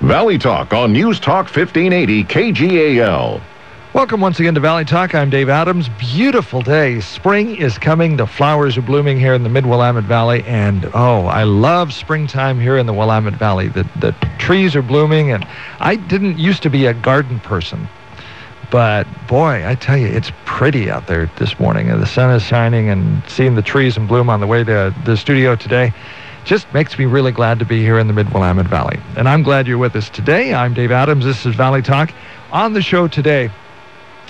Valley Talk on News Talk 1580 KGAL. Welcome once again to Valley Talk. I'm Dave Adams. Beautiful day. Spring is coming. The flowers are blooming here in the Mid-Willamette Valley. And, I love springtime here in the Willamette Valley. The trees are blooming. And I didn't used to be a garden person. But, boy, I tell you, it's pretty out there this morning. And the sun is shining, and seeing the trees in bloom on the way to the studio today just makes me really glad to be here in the Mid-Willamette Valley. And I'm glad you're with us today. I'm Dave Adams. This is Valley Talk. On the show today,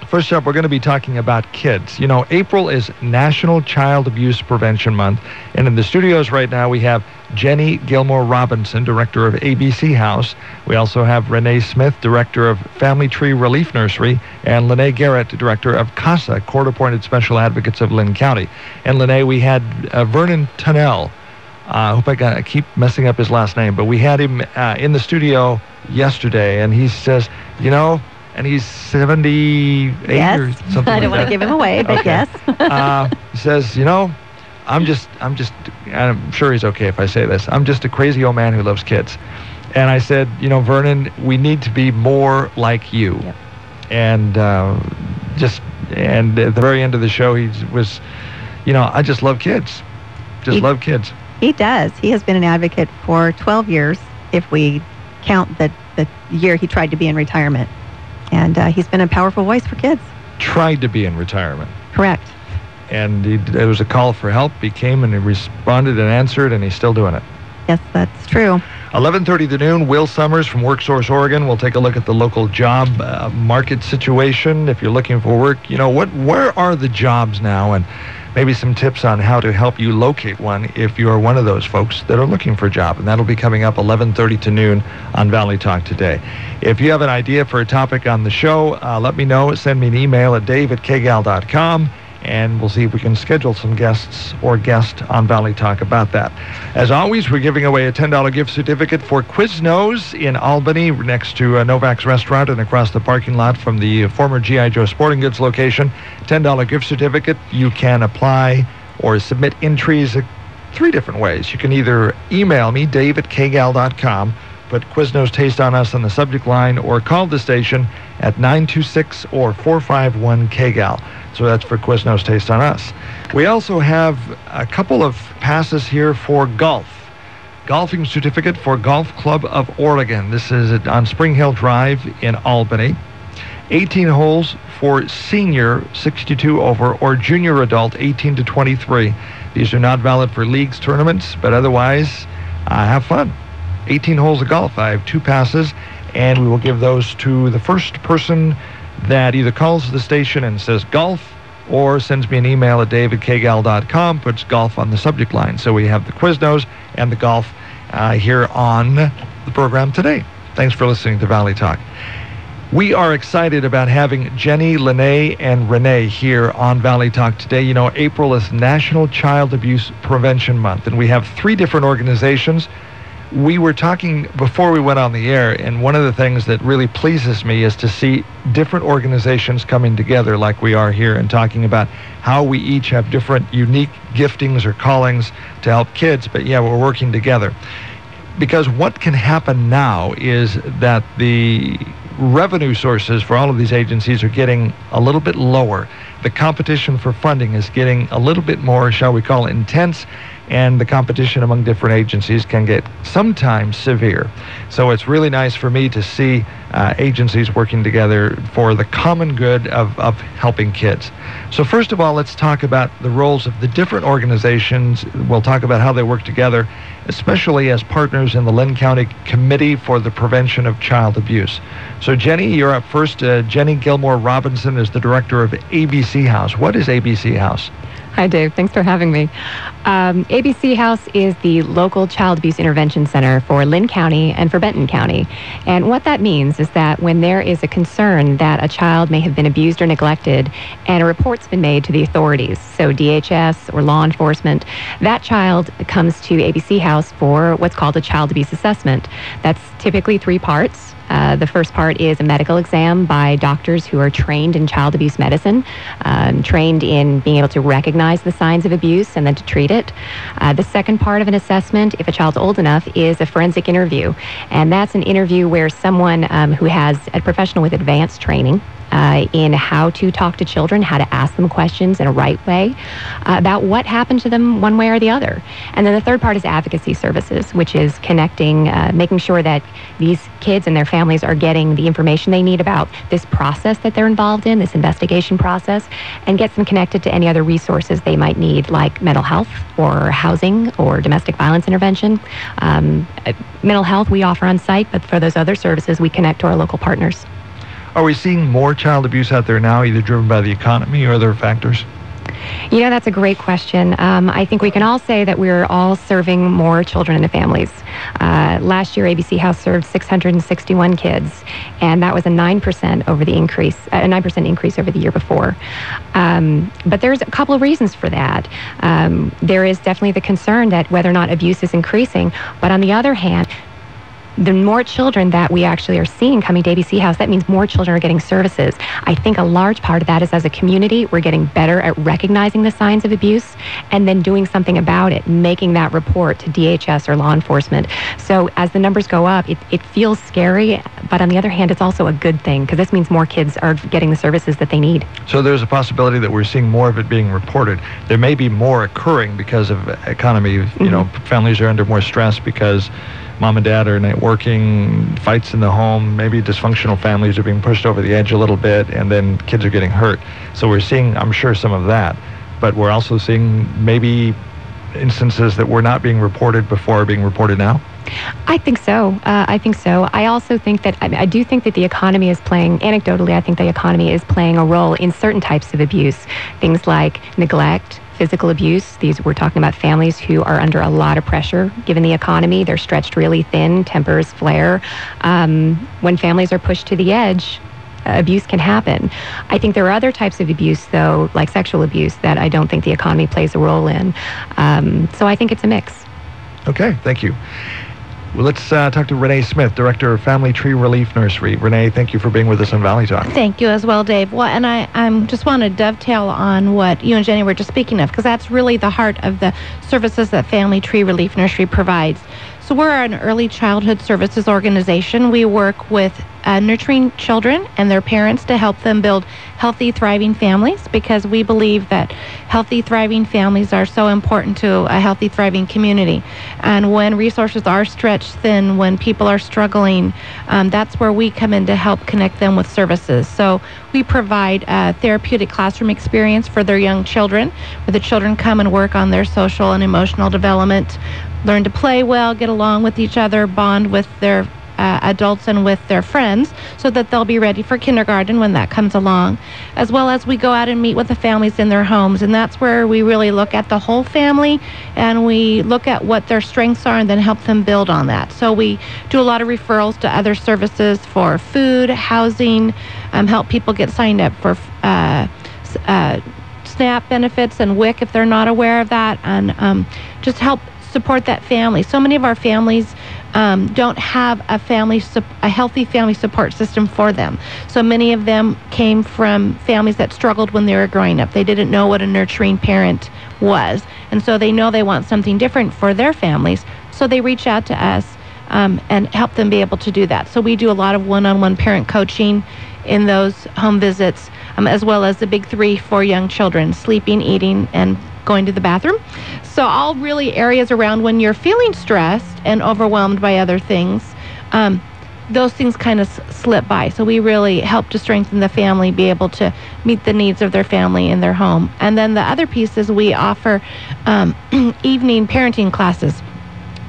first up, we're going to be talking about kids. You know, April is National Child Abuse Prevention Month. And in the studios right now, we have Jenny Gilmore-Robinson, director of ABC House. We also have Renee Smith, director of Family Tree Relief Nursery, and Lene Garrett, director of CASA, Court-Appointed Special Advocates of Linn County. And Lene, we had Vernon Tunnell. I hope I keep messing up his last name, but we had him in the studio yesterday, and he says, and he's 78 yes. or something I don't want to give him away, but okay. yes. He says, I'm sure he's okay if I say this, I'm just a crazy old man who loves kids. And I said, Vernon, we need to be more like you. Yep. And and at the very end of the show, he was, I just love kids. Love kids. He does. He has been an advocate for 12 years, if we count the year he tried to be in retirement. And he's been a powerful voice for kids. Tried to be in retirement. Correct. And there was a call for help. He came and he responded and answered, and he's still doing it. Yes, that's true. 11:30 to noon, Will Summers from Worksource, Oregon. We'll take a look at the local job market situation. If you're looking for work, where are the jobs now? And maybe some tips on how to help you locate one if you are one of those folks that are looking for a job. And that'll be coming up 11:30 to noon on Valley Talk today. If you have an idea for a topic on the show, let me know. Send me an email at dave@kgal.com, and we'll see if we can schedule some guest on Valley Talk about that. As always, we're giving away a $10 gift certificate for Quiznos in Albany, next to Novak's Restaurant and across the parking lot from the former G.I. Joe Sporting Goods location. $10 gift certificate. You can apply or submit entries 3 different ways. You can either email me, dave@kgal.com, put Quiznos Taste on Us on the subject line, or call the station at 926 or 451 KGAL. So that's for Quiznos Taste on Us. We also have a couple of passes here for golf. Golfing certificate for Golf Club of Oregon. This is on Spring Hill Drive in Albany. 18 holes for senior 62 over or junior adult 18 to 23. These are not valid for leagues, tournaments, but otherwise have fun. 18 holes of golf. I have 2 passes, and we will give those to the first person that either calls the station and says golf or sends me an email at dave@kgal.com, puts golf on the subject line. So we have the Quiznos and the golf here on the program today. Thanks for listening to Valley Talk. We are excited about having Jenny, Lene, and Renee here on Valley Talk today. April is National Child Abuse Prevention Month, and we have 3 different organizations. We were talking before we went on the air, and one of the things that really pleases me is to see different organizations coming together like we are here and talking about how we each have different unique giftings or callings to help kids, but we're working together. Because what can happen now is that the revenue sources for all of these agencies are getting a little bit lower. The competition for funding is getting a little bit more, shall we call, intense, and the competition among different agencies can get sometimes severe. So it's really nice for me to see agencies working together for the common good of helping kids. So first of all, let's talk about the roles of the different organizations. We'll talk about how they work together, especially as partners in the Linn County Committee for the Prevention of Child Abuse. So Jenny, you're up first. Jenny Gilmore-Robinson is the director of ABC House. What is ABC House? Hi, Dave. Thanks for having me. ABC House is the local child abuse intervention center for Linn County and for Benton County. And what that means is that when there is a concern that a child may have been abused or neglected and a report's been made to the authorities, so DHS or law enforcement, that child comes to ABC House for what's called a child abuse assessment. That's typically 3 parts. The first part is a medical exam by doctors who are trained in child abuse medicine, trained in being able to recognize the signs of abuse and then to treat it. The second part of an assessment, if a child's old enough, is a forensic interview. And that's an interview where someone who has a professional with advanced training in how to talk to children, how to ask them questions in a right way about what happened to them one way or the other. And then the third part is advocacy services, which is connecting, making sure that these kids and their families are getting the information they need about this process that they're involved in, this investigation process, and gets them connected to any other resources they might need, like mental health or housing or domestic violence intervention. Mental health we offer on site, but for those other services, we connect to our local partners. Are we seeing more child abuse out there now, either driven by the economy or other factors? You know, that's a great question. I think we can all say that we're all serving more children into families. Last year, ABC House served 661 kids, and that was a 9% over the increase, a 9% increase over the year before. But there's a couple of reasons for that. There is definitely the concern that whether or not abuse is increasing, but on the other hand, the more children that we actually are seeing coming to ABC House, that means more children are getting services. I think a large part of that is, as a community, we're getting better at recognizing the signs of abuse and then doing something about it, making that report to DHS or law enforcement. So as the numbers go up, it feels scary, but on the other hand, it's also a good thing, because this means more kids are getting the services that they need. So there's a possibility that we're seeing more of it being reported. There may be more occurring because of economy. You know, families are under more stress because mom and dad are not working, fights in the home, maybe dysfunctional families are being pushed over the edge a little bit, and then kids are getting hurt. So we're seeing, I'm sure, some of that. But we're also seeing maybe instances that were not being reported before are being reported now? I think so. I also think that, I do think that the economy is playing, anecdotally, I think the economy is playing a role in certain types of abuse. Things like neglect, physical abuse. These, we're talking about families who are under a lot of pressure given the economy. They're stretched really thin, tempers flare. When families are pushed to the edge, abuse can happen. I think there are other types of abuse, though, like sexual abuse, that I don't think the economy plays a role in. So I think it's a mix. Okay, thank you. Well, let's talk to Renee Smith, Director of Family Tree Relief Nursery. Renee, thank you for being with us on Valley Talk. Thank you as well, Dave. Well, and I just want to dovetail on what you and Jenny were just speaking of, because that's really the heart of the services that Family Tree Relief Nursery provides. So we're an early childhood services organization. We work with nurturing children and their parents to help them build healthy, thriving families, because we believe that healthy, thriving families are so important to a healthy, thriving community. And when resources are stretched thin, when people are struggling, that's where we come in to help connect them with services. So we provide a therapeutic classroom experience for their young children, where the children come and work on their social and emotional development, learn to play well, get along with each other, bond with their adults and with their friends, so that they'll be ready for kindergarten when that comes along, as well as we go out and meet with the families in their homes. And that's where we really look at the whole family, and we look at what their strengths are and then help them build on that. So we do a lot of referrals to other services for food, housing, help people get signed up for SNAP benefits and WIC if they're not aware of that, and just help support that family. So many of our families don't have a healthy family support system for them. So many of them came from families that struggled when they were growing up. They didn't know what a nurturing parent was, and so they know they want something different for their families. So they reach out to us and help them be able to do that. So we do a lot of one-on-one parent coaching in those home visits, as well as the big three for young children: sleeping, eating, and going to the bathroom. So all really areas around when you're feeling stressed and overwhelmed by other things, those things kind of slip by. So we really help to strengthen the family, be able to meet the needs of their family in their home. And then the other piece is we offer evening parenting classes,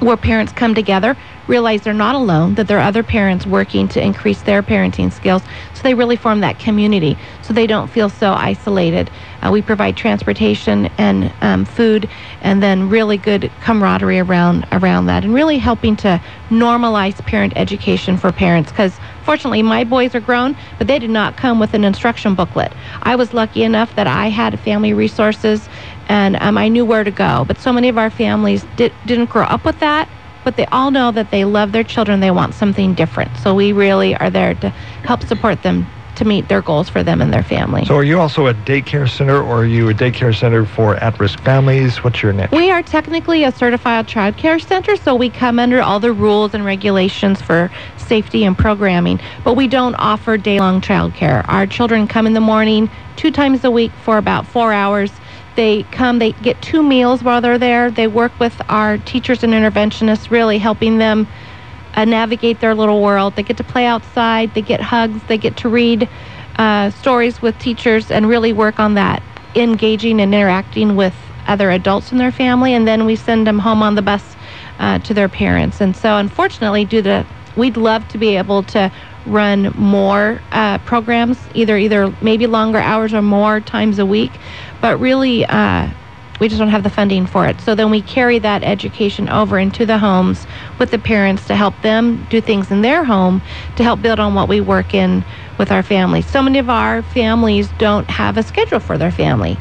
where parents come together, realize they're not alone, that there are other parents working to increase their parenting skills, so they really form that community, so they don't feel so isolated. We provide transportation and food, and then really good camaraderie around that, and really helping to normalize parent education for parents, because fortunately my boys are grown, but they did not come with an instruction booklet. I was lucky enough that I had family resources, and I knew where to go. But so many of our families didn't grow up with that, but they all know that they love their children. They want something different. So we really are there to help support them to meet their goals for them and their family. So are you also a daycare center, or are you a daycare center for at-risk families? What's your niche? We are technically a certified child care center, so we come under all the rules and regulations for safety and programming, but we don't offer day-long child care. Our children come in the morning 2 times a week for about 4 hours. They come, they get 2 meals while they're there. They work with our teachers and interventionists, really helping them navigate their little world. They get to play outside, they get hugs, they get to read stories with teachers and really work on that, engaging and interacting with other adults in their family, and then we send them home on the bus to their parents. And so unfortunately, we'd love to be able to run more programs, either maybe longer hours or more times a week, but really we just don't have the funding for it. So then we carry that education over into the homes with the parents to help them do things in their home to help build on what we work in with our families. So many of our families don't have a schedule for their family.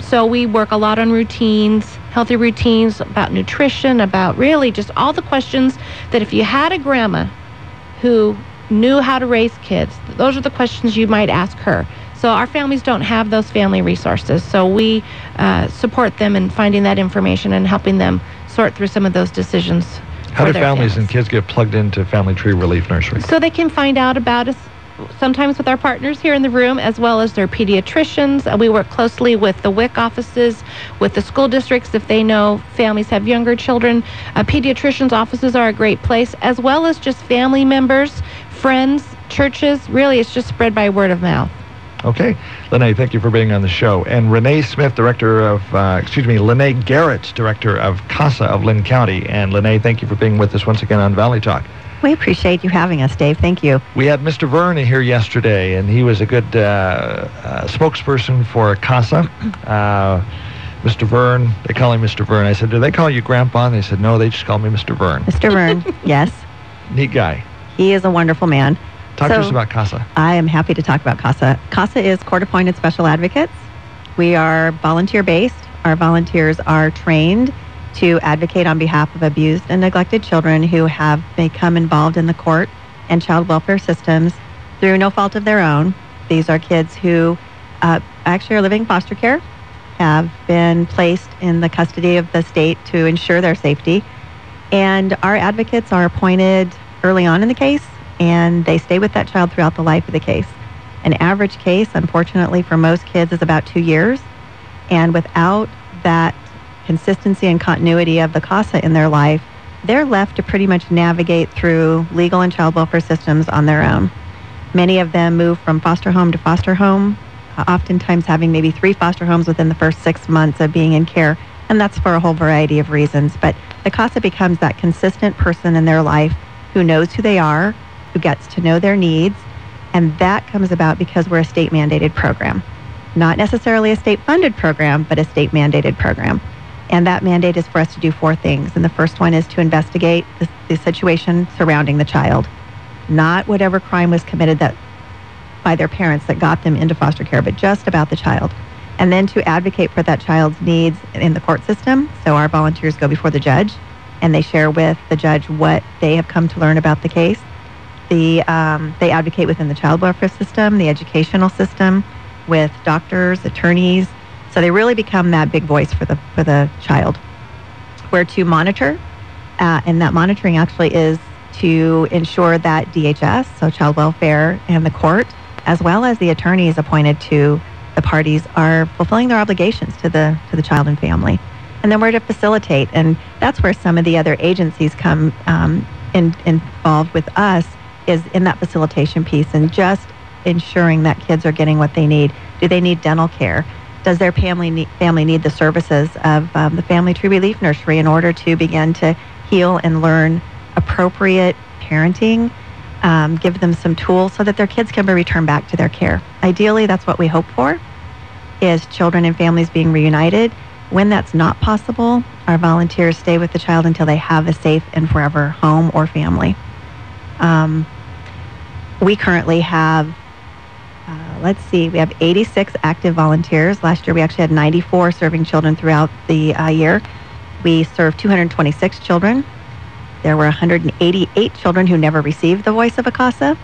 So we work a lot on routines, healthy routines, about nutrition, about really just all the questions that if you had a grandma who knew how to raise kids, those are the questions you might ask her. So our families don't have those family resources. So we support them in finding that information and helping them sort through some of those decisions. How do families and kids get plugged into Family Tree Relief Nursery? So they can find out about us sometimes with our partners here in the room, as well as their pediatricians. We work closely with the WIC offices, with the school districts if they know families have younger children. Pediatricians' offices are a great place, as well as just family members, friends, churches. Really, it's just spread by word of mouth. Okay. Lene, thank you for being on the show. And Renee Smith, Lene Garrett, Director of CASA of Linn County. And Lene, thank you for being with us once again on Valley Talk. We appreciate you having us, Dave. Thank you. We had Mr. Vern here yesterday, and he was a good spokesperson for CASA. Mr. Vern, they call him Mr. Vern. I said, do they call you Grandpa? And they said, no, they just call me Mr. Vern. Mr. Vern, yes. Neat guy. He is a wonderful man. Talk to us about CASA. I am happy to talk about CASA. CASA is court-appointed special advocates. We are volunteer-based. Our volunteers are trained to advocate on behalf of abused and neglected children who have become involved in the court and child welfare systems through no fault of their own. These are kids who actually are living in foster care, have been placed in the custody of the state to ensure their safety. And our advocates are appointed early on in the case, and they stay with that child throughout the life of the case. An average case, unfortunately, for most kids is about 2 years. And without that consistency and continuity of the CASA in their life, they're left to pretty much navigate through legal and child welfare systems on their own. Many of them move from foster home to foster home, oftentimes having maybe 3 foster homes within the first 6 months of being in care, and that's for a whole variety of reasons. But the CASA becomes that consistent person in their life who knows who they are, who gets to know their needs, and that comes about because we're a state-mandated program. Not necessarily a state-funded program, but a state-mandated program. And that mandate is for us to do 4 things. And the first one is to investigate the situation surrounding the child, not whatever crime was committed by their parents that got them into foster care, but just about the child. And then to advocate for that child's needs in the court system. So our volunteers go before the judge, and they share with the judge what they have come to learn about the case. They advocate within the child welfare system, the educational system, with doctors, attorneys. So they really become that big voice for the child. We're to monitor, and that monitoring actually is to ensure that DHS, so child welfare, and the court, as well as the attorneys appointed to the parties, are fulfilling their obligations to the child and family. And then we're to facilitate, and that's where some of the other agencies come involved with us, is in that facilitation piece and just ensuring that kids are getting what they need. Do they need dental care? Does their family need the services of the Family Tree Relief Nursery in order to begin to heal and learn appropriate parenting, give them some tools so that their kids can be returned back to their care? Ideally, that's what we hope for, is children and families being reunited. When that's not possible, our volunteers stay with the child until they have a safe and forever home or family. We currently have, we have 86 active volunteers. Last year we actually had 94 serving children throughout the year. We serve 226 children, There were 188 children who never received the voice of a CASA.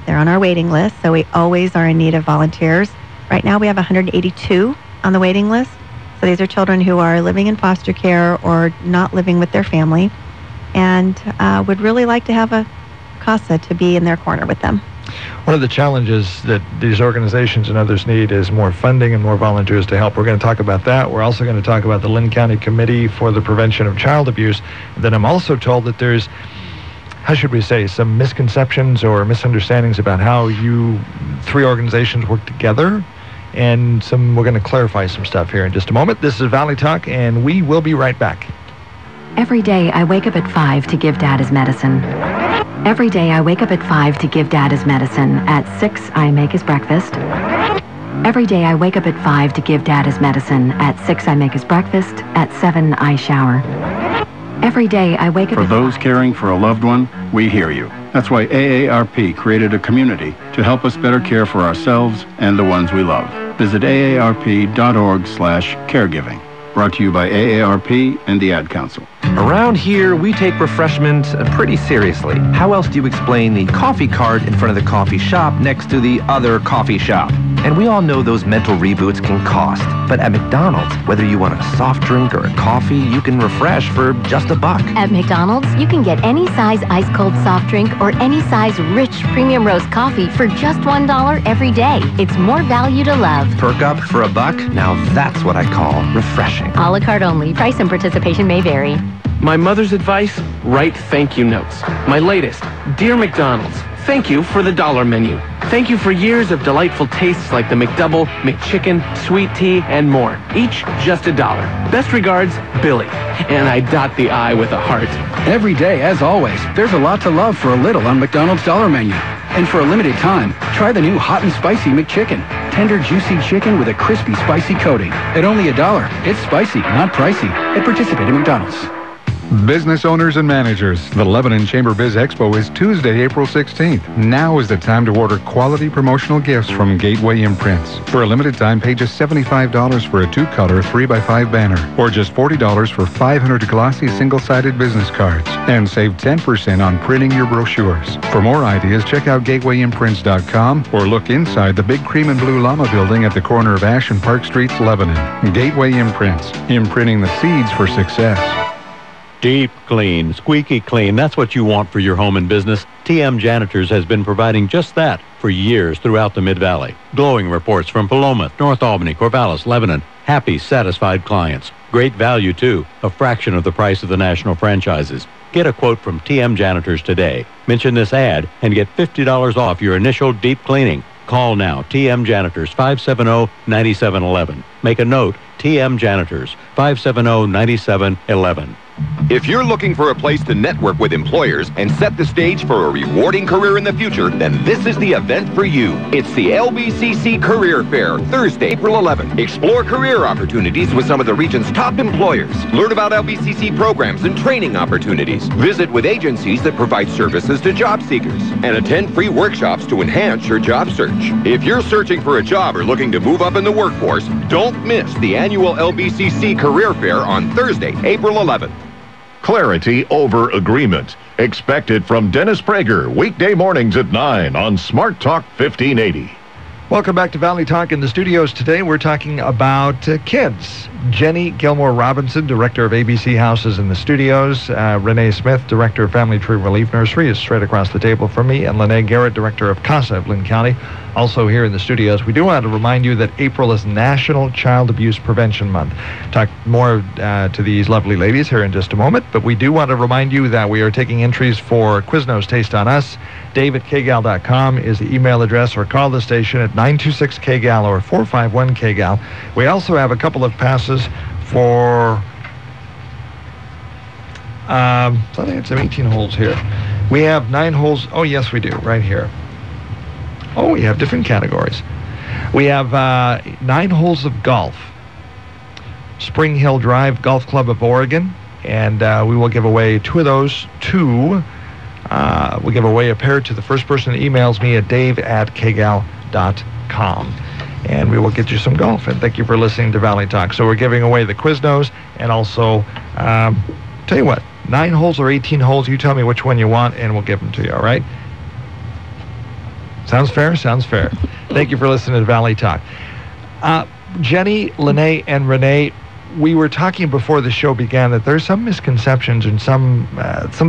They're on our waiting list, so we always are in need of volunteers. Right now we have 182 on the waiting list. So these are children who are living in foster care or not living with their family and would really like to have a CASA to be in their corner with them. One of the challenges that these organizations and others need is more funding and more volunteers to help. We're going to talk about that. We're also going to talk about the Linn County Committee for the Prevention of Child Abuse. Then I'm also told that there's, how should we say, some misconceptions or misunderstandings about how you three organizations work together. And we're going to clarify some stuff here in just a moment. This is Valley Talk, and we will be right back. Every day I wake up at 5 to give Dad his medicine. Every day I wake up at 5 to give Dad his medicine. At 6 I make his breakfast. Every day I wake up at 5 to give Dad his medicine. At 6 I make his breakfast. At 7 I shower. Every day I wake up For those caring for a loved one, we hear you. That's why AARP created a community to help us better care for ourselves and the ones we love. Visit aarp.org/caregiving. Brought to you by AARP and the Ad Council. Around here, we take refreshment pretty seriously. How else do you explain the coffee cart in front of the coffee shop next to the other coffee shop? And we all know those mental reboots can cost. But at McDonald's, whether you want a soft drink or a coffee, you can refresh for just $1. At McDonald's, you can get any size ice-cold soft drink or any size rich premium roast coffee for just $1 every day. It's more value to love. Perk up for $1? Now that's what I call refreshing. A la carte only. Price and participation may vary. My mother's advice, write thank you notes. My latest, Dear McDonald's, thank you for the dollar menu. Thank you for years of delightful tastes like the McDouble, McChicken, sweet tea, and more. Each just $1. Best regards, Billy. And I dot the I with a heart. Every day, as always, there's a lot to love for a little on McDonald's dollar menu. And for a limited time, try the new hot and spicy McChicken. Tender, juicy chicken with a crispy, spicy coating. At only $1. It's spicy, not pricey. At participating McDonald's. Business owners and managers, the Lebanon Chamber Biz Expo is Tuesday, April 16th. Now is the time to order quality promotional gifts from Gateway Imprints. For a limited time, pay just $75 for a 2-color 3x5 banner, or just $40 for 500 glossy single-sided business cards, and save 10% on printing your brochures. For more ideas, check out gatewayimprints.com or look inside the big cream and blue llama building at the corner of Ash and Park Streets, Lebanon. Gateway Imprints, imprinting the seeds for success. Deep clean, squeaky clean, that's what you want for your home and business. TM Janitors has been providing just that for years throughout the Mid-Valley. Glowing reports from Paloma, North Albany, Corvallis, Lebanon. Happy, satisfied clients. Great value, too. A fraction of the price of the national franchises. Get a quote from TM Janitors today. Mention this ad and get $50 off your initial deep cleaning. Call now, TM Janitors, 570-9711. Make a note, TM Janitors, 570-9711. If you're looking for a place to network with employers and set the stage for a rewarding career in the future, then this is the event for you. It's the LBCC Career Fair, Thursday, April 11th. Explore career opportunities with some of the region's top employers. Learn about LBCC programs and training opportunities. Visit with agencies that provide services to job seekers. And attend free workshops to enhance your job search. If you're searching for a job or looking to move up in the workforce, don't miss the annual LBCC Career Fair on Thursday, April 11th. Clarity over agreement. Expected from Dennis Prager, weekday mornings at 9 on Smart Talk 1580. Welcome back to Valley Talk. In the studios today, we're talking about kids. Jenny Gilmore-Robinson, Director of ABC Houses in the studios. Renee Smith, Director of Family Tree Relief Nursery, is straight across the table from me. And Lene Garrett, Director of CASA of Linn County, also here in the studios. We do want to remind you that April is National Child Abuse Prevention Month. Talk more to these lovely ladies here in just a moment, but we do want to remind you that we are taking entries for Quiznos Taste on Us. Dave@KGAL.com is the email address, or call the station at 926-KGAL or 451-KGAL. We also have a couple of passes for, I think it's 18 holes here. We have 9 holes. Oh, yes, we do, right here. Oh, we have different categories. We have 9 holes of golf. Spring Hill Drive Golf Club of Oregon. And we will give away 2 of those to... we'll give away a pair to the first person that emails me at dave@kgal.com. And we will get you some golf. And thank you for listening to Valley Talk. So we're giving away the Quiznos, and also, tell you what, 9 holes or 18 holes, you tell me which one you want, and we'll give them to you, all right? Sounds fair? Sounds fair. Thank you for listening to Valley Talk. Jenny, Lene, and Renee, we were talking before the show began that there's some misconceptions and some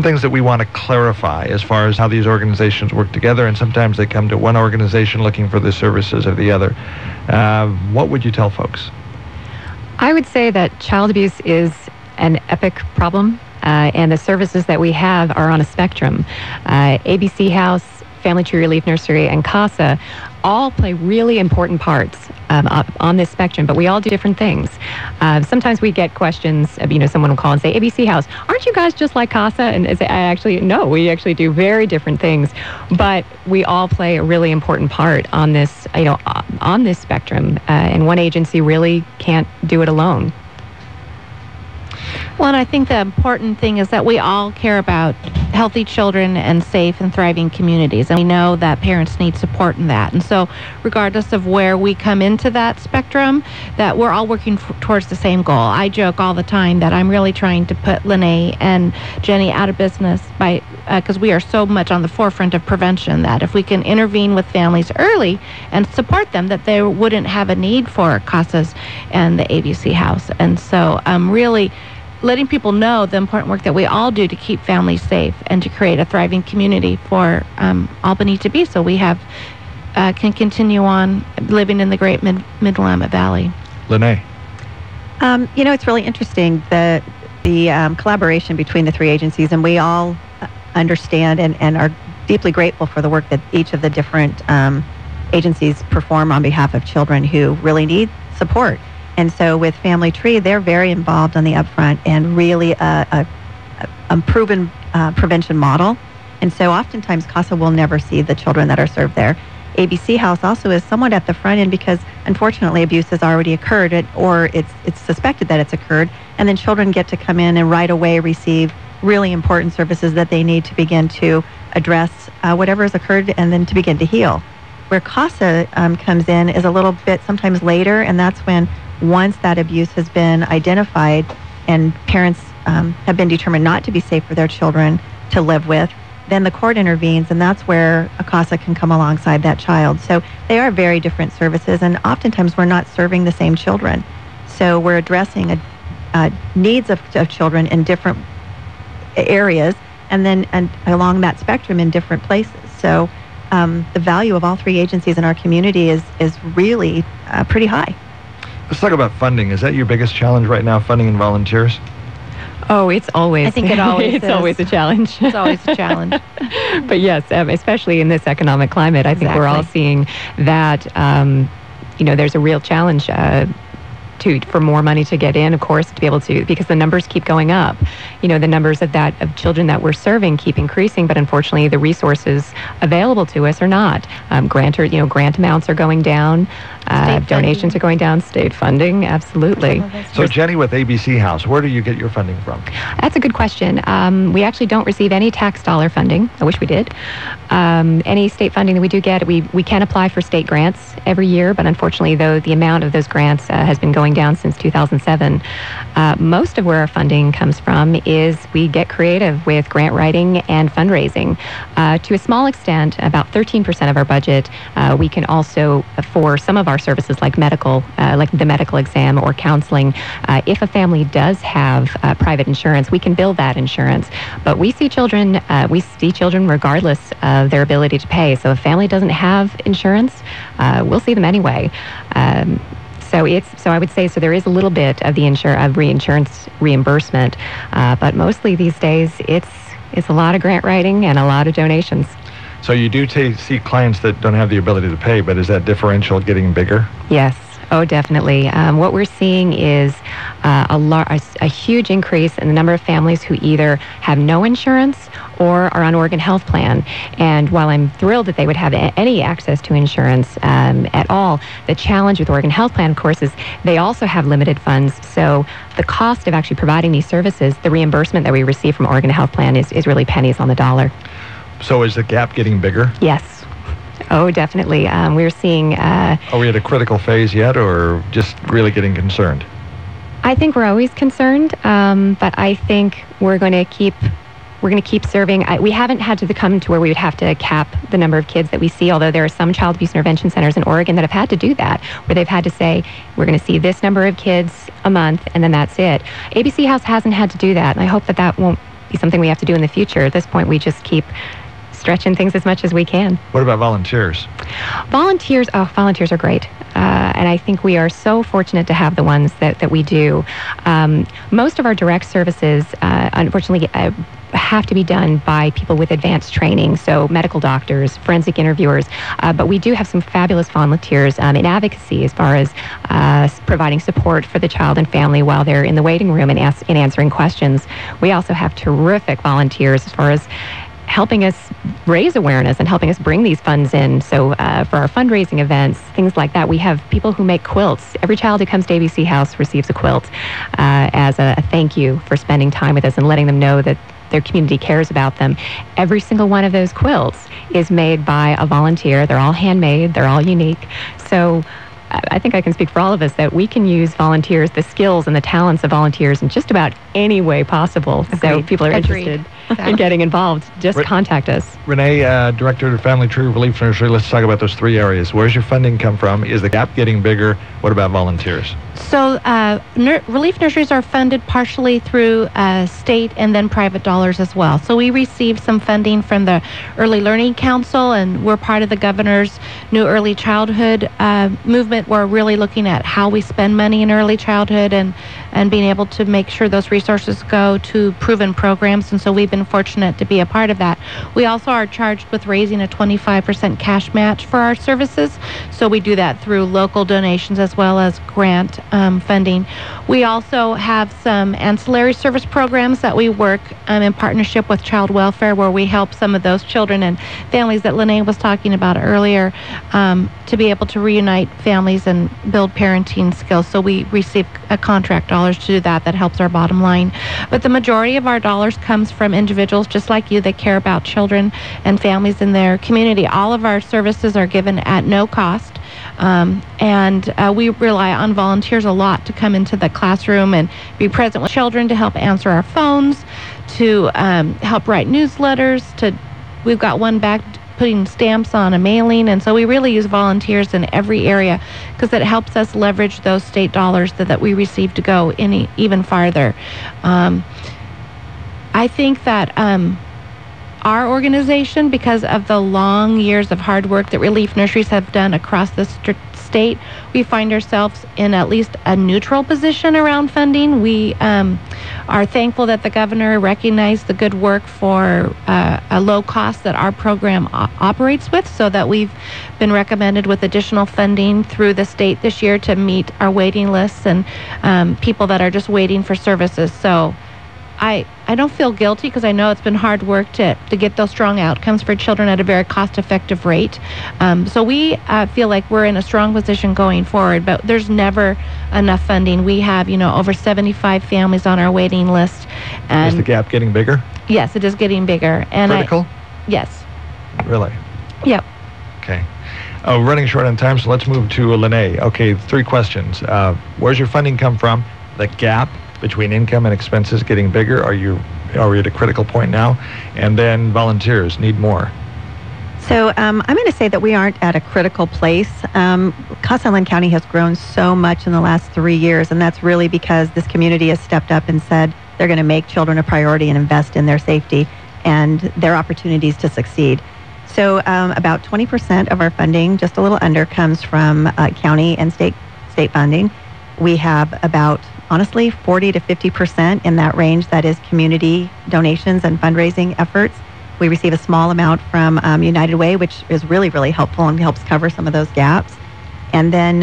things that we want to clarify as far as how these organizations work together, and sometimes they come to one organization looking for the services of the other. What would you tell folks? I would say that child abuse is an epic problem, and the services that we have are on a spectrum. ABC House, Family Tree Relief Nursery, and CASA all play really important parts on this spectrum, but we all do different things. Sometimes we get questions, someone will call and say, ABC House, aren't you guys just like CASA? And I say, no, we actually do very different things, but we all play a really important part on this, on this spectrum, and one agency really can't do it alone. Well, and I think the important thing is that we all care about healthy children and safe and thriving communities. And we know that parents need support in that. And so regardless of where we come into that spectrum, that we're all working towards the same goal. I joke all the time that I'm really trying to put Lene and Jenny out of business because we are so much on the forefront of prevention that if we can intervene with families early and support them, that they wouldn't have a need for CASAs and the ABC House. And so really letting people know the important work that we all do to keep families safe and to create a thriving community for Albany to be, so we can continue on living in the great Mid-Willamette Valley. Lene. It's really interesting, the collaboration between the 3 agencies, and we all understand and are deeply grateful for the work that each of the different agencies perform on behalf of children who really need support. And so with Family Tree, they're very involved on the upfront and really a proven prevention model. And so oftentimes CASA will never see the children that are served there. ABC House also is somewhat at the front end because unfortunately abuse has already occurred or it's suspected that it's occurred, and then children get to come in and right away receive really important services that they need to begin to address whatever has occurred and then to begin to heal. Where CASA comes in is a little bit sometimes later, and that's when once that abuse has been identified and parents have been determined not to be safe for their children to live with, then the court intervenes, and that's where a CASA can come alongside that child. So they are very different services, and oftentimes we're not serving the same children. So we're addressing needs of children in different areas and along that spectrum in different places. So the value of all 3 agencies in our community is really pretty high. Let's talk about funding. Is that your biggest challenge right now, funding and volunteers? Oh, it's always. I think it always it's always a challenge. It's always a challenge. But yes, especially in this economic climate, I think we're all seeing that, there's a real challenge for more money to get in, of course, to be able to, because the numbers keep going up. The numbers of children that we're serving keep increasing, but unfortunately the resources available to us are not. Grant amounts are going down, donations are going down, state funding, absolutely. So Jenny, with ABC House, where do you get your funding from? That's a good question. We actually don't receive any tax dollar funding. I wish we did. Any state funding that we do get, we can apply for state grants every year, but unfortunately, though, the amount of those grants has been going down since 2007. Most of where our funding comes from is we get creative with grant writing and fundraising. To a small extent, about 13% of our budget, we can also, for some of our services like medical, like the medical exam or counseling, if a family does have private insurance, we can bill that insurance. But we see children regardless of their ability to pay. So if a family doesn't have insurance, we'll see them anyway. So I would say there is a little bit of the reinsurance reimbursement, but mostly these days it's a lot of grant writing and a lot of donations. So you do see clients that don't have the ability to pay, but is that differential getting bigger? Yes. Oh, definitely. What we're seeing is a huge increase in the number of families who either have no insurance or are on Oregon Health Plan. And while I'm thrilled that they would have any access to insurance at all, the challenge with Oregon Health Plan, of course, is they also have limited funds. So the cost of actually providing these services, the reimbursement that we receive from Oregon Health Plan is really pennies on the dollar. So is the gap getting bigger? Yes. Oh, definitely. We're seeing... Are we at a critical phase yet, or just really getting concerned? I think we're always concerned, but I think we're going to keep serving. We haven't had to come to where we would have to cap the number of kids that we see, although there are some child abuse intervention centers in Oregon that have had to do that, where they've had to say, we're going to see this number of kids a month, and then that's it. ABC House hasn't had to do that, and I hope that that won't be something we have to do in the future. At this point, we just keep stretching things as much as we can. What about volunteers? Volunteers are great. And I think we are so fortunate to have the ones that we do. Most of our direct services, unfortunately, have to be done by people with advanced training, so medical doctors, forensic interviewers, but we do have some fabulous volunteers in advocacy as far as providing support for the child and family while they're in the waiting room and answering questions. We also have terrific volunteers as far as helping us raise awareness and helping us bring these funds in. So for our fundraising events, things like that, we have people who make quilts. Every child who comes to ABC House receives a quilt as a thank you for spending time with us and letting them know that their community cares about them. Every single one of those quilts is made by a volunteer. They're all handmade. They're all unique. So I think I can speak for all of us that we can use volunteers, the skills and the talents of volunteers in just about any way possible. Agreed. So if people are interested in getting involved, just contact us. Renee, Director of Family Tree Relief Nursery, let's talk about those three areas. Where's your funding come from? Is the gap getting bigger? What about volunteers? So relief nurseries are funded partially through state and then private dollars as well. So we received some funding from the Early Learning Council, and we're part of the governor's new early childhood movement. We're really looking at how we spend money in early childhood and being able to make sure those resources go to proven programs. And so we've been fortunate to be a part of that. We also are charged with raising a 25% cash match for our services. So we do that through local donations as well as grant funding. We also have some ancillary service programs that we work in partnership with Child Welfare, where we help some of those children and families that Lene was talking about earlier to be able to reunite families and build parenting skills. So we receive contract dollars to do that. That helps our bottom line. But the majority of our dollars comes from individuals just like you that care about children and families in their community. All of our services are given at no cost. And we rely on volunteers a lot to come into the classroom and be present with children, to help answer our phones, to help write newsletters. We've got one back putting stamps on a mailing, and so we really use volunteers in every area because it helps us leverage those state dollars that we receive to go even farther. I think that our organization, because of the long years of hard work that relief nurseries have done across the state, we find ourselves in at least a neutral position around funding. We are thankful that the governor recognized the good work for a low cost that our program operates with, so that we've been recommended with additional funding through the state this year to meet our waiting lists and people that are just waiting for services. So I don't feel guilty, because I know it's been hard work to get those strong outcomes for children at a very cost-effective rate. So we feel like we're in a strong position going forward, but there's never enough funding. We have, over 75 families on our waiting list. And is the gap getting bigger? Yes, it is getting bigger. And critical? Yes. Really? Yep. Okay. We're running short on time, so let's move to Lene. Okay, 3 questions. Where's your funding come from? The gap between income and expenses getting bigger? Are we at a critical point now? And then volunteers need more. So I'm going to say that we aren't at a critical place. CASA Linn County has grown so much in the last 3 years, and that's really because this community has stepped up and said they're going to make children a priority and invest in their safety and their opportunities to succeed. So about 20% of our funding, just a little under, comes from county and state funding. We have about, honestly, 40 to 50% in that range that is community donations and fundraising efforts. We receive a small amount from United Way, which is really, really helpful and helps cover some of those gaps. And then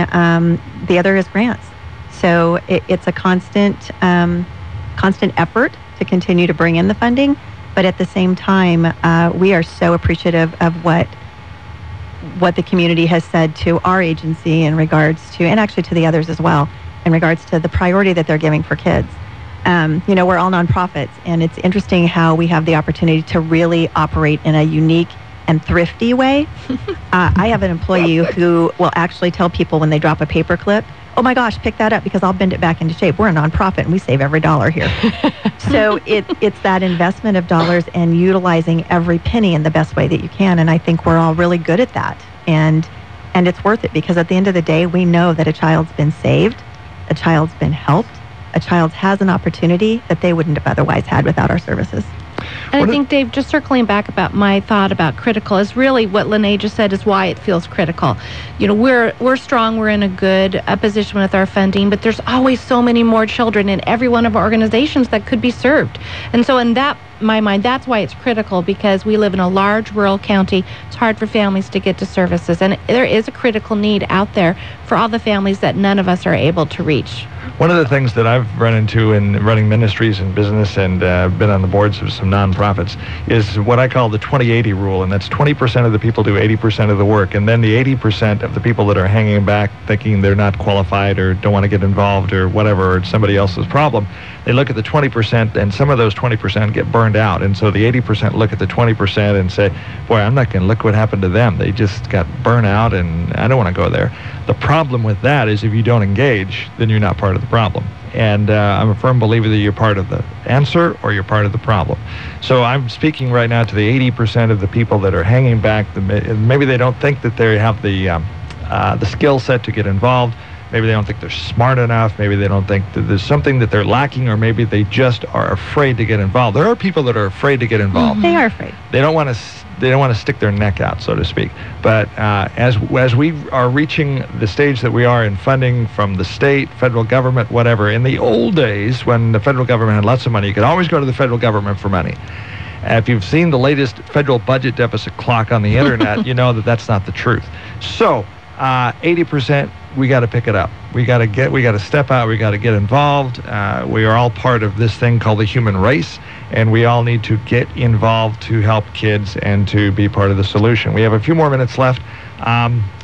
the other is grants. So it's a constant effort to continue to bring in the funding. But at the same time, we are so appreciative of what the community has said to our agency in regards to, and actually to the others as well, in regards to the priority that they're giving for kids. We're all nonprofits, and it's interesting how we have the opportunity to really operate in a unique and thrifty way. I have an employee who will actually tell people when they drop a paper clip, oh my gosh, pick that up because I'll bend it back into shape. We're a nonprofit and we save every dollar here. So it's that investment of dollars and utilizing every penny in the best way that you can. And I think we're all really good at that. And it's worth it because at the end of the day, we know that a child's been saved, a child's been helped, a child has an opportunity that they wouldn't have otherwise had without our services. And I think, Dave, just circling back about my thought about critical is really what Lene just said is why it feels critical. You know, we're strong, we're in a good position with our funding, but there's always so many more children in every one of our organizations that could be served. And so in my mind, that's why it's critical, because we live in a large rural county. It's hard for families to get to services, and there is a critical need out there for all the families that none of us are able to reach. One of the things that I've run into in running ministries and business and been on the boards of some nonprofits is what I call the 20-80 rule, and that's 20% of the people do 80% of the work, and then the 80% of the people that are hanging back thinking they're not qualified or don't want to get involved or whatever, or it's somebody else's problem, they look at the 20%, and some of those 20% get burned out, and so the 80% look at the 20% and say, boy, I'm not going to look what happened to them. They just got burnt out, and I don't want to go there. The problem with that is if you don't engage, then you're not part of the problem. And I'm a firm believer that you're part of the answer or you're part of the problem. So I'm speaking right now to the 80% of the people that are hanging back. Maybe they don't think that they have the skill set to get involved. Maybe they don't think they're smart enough. Maybe they don't think that there's something that they're lacking, or maybe they just are afraid to get involved. There are people that are afraid to get involved. They are afraid. They don't want to stick their neck out, so to speak. But as we are reaching the stage that we are in funding from the state, federal government, whatever, in the old days when the federal government had lots of money, you could always go to the federal government for money. If you've seen the latest federal budget deficit clock on the internet, you know that that's not the truth. So 80%, we got to pick it up. We got to step out. We got to get involved. We are all part of this thing called the human race, and we all need to get involved to help kids and to be part of the solution. We have a few more minutes left.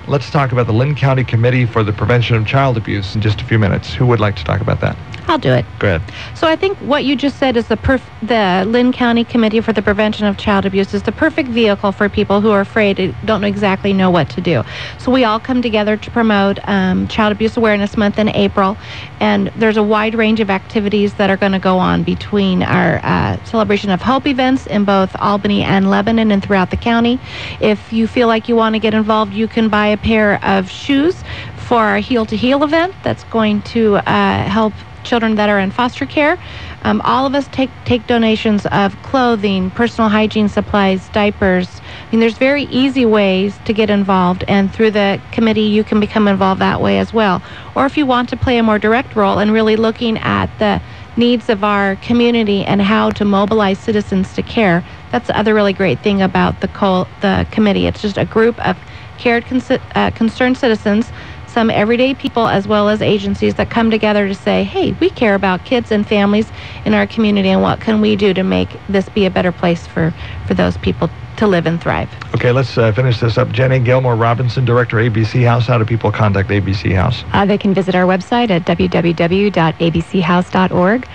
Let's talk about the Linn County Committee for the Prevention of Child Abuse in just a few minutes. Who would like to talk about that? I'll do it. Go ahead. So I think what you just said is the Linn County Committee for the Prevention of Child Abuse is the perfect vehicle for people who are afraid, don't exactly know what to do. So we all come together to promote Child Abuse Awareness Month in April, and there's a wide range of activities that are going to go on between our Celebration of Hope events in both Albany and Lebanon and throughout the county. If you feel like you want to get involved, you can buy a pair of shoes for our Heel to Heal event that's going to help children that are in foster care. All of us take donations of clothing, personal hygiene supplies, diapers. I mean, there's very easy ways to get involved, and through the committee you can become involved that way as well. Or if you want to play a more direct role in really looking at the needs of our community and how to mobilize citizens to care, that's the other really great thing about the committee. It's just a group of cared, concerned citizens, some everyday people as well as agencies that come together to say, hey, we care about kids and families in our community, and what can we do to make this be a better place for those people to live and thrive. Okay, let's finish this up. Jenny, Gilmore-Robinson, Director, ABC House. How do people contact ABC House? They can visit our website at www.abchouse.org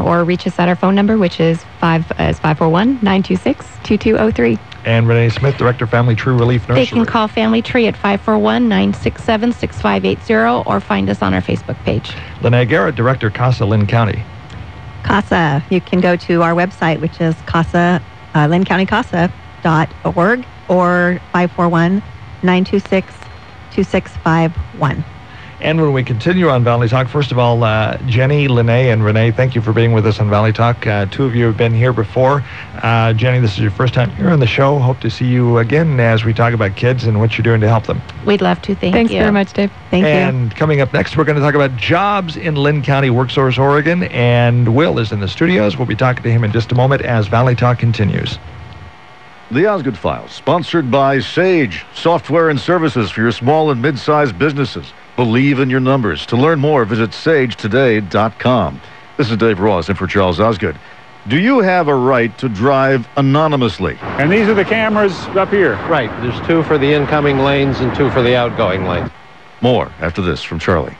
or reach us at our phone number, which is 541-926-2203. And Renee Smith, Director, Family Tree Relief Nursery. They can call Family Tree at 541-967-6580 or find us on our Facebook page. Lene Garrett, Director, CASA, Linn County. CASA, you can go to our website, which is CASA, LinnCountyCASA.org or 541-926-2651. And when we continue on Valley Talk, first of all, Jenny, Lene, and Renee, thank you for being with us on Valley Talk. Two of you have been here before. Jenny, this is your first time here on the show. Hope to see you again as we talk about kids and what you're doing to help them. We'd love to. Thanks very much, Dave. Thank you. And coming up next, we're going to talk about jobs in Linn County, Worksource, Oregon. And Will is in the studios. We'll be talking to him in just a moment as Valley Talk continues. The Osgood Files, sponsored by Sage, software and services for your small and mid-sized businesses. Believe in your numbers. To learn more, visit sagetoday.com. This is Dave Ross in for Charles Osgood. Do you have a right to drive anonymously? And these are the cameras up here. Right. There's 2 for the incoming lanes and 2 for the outgoing lanes. More after this from Charlie.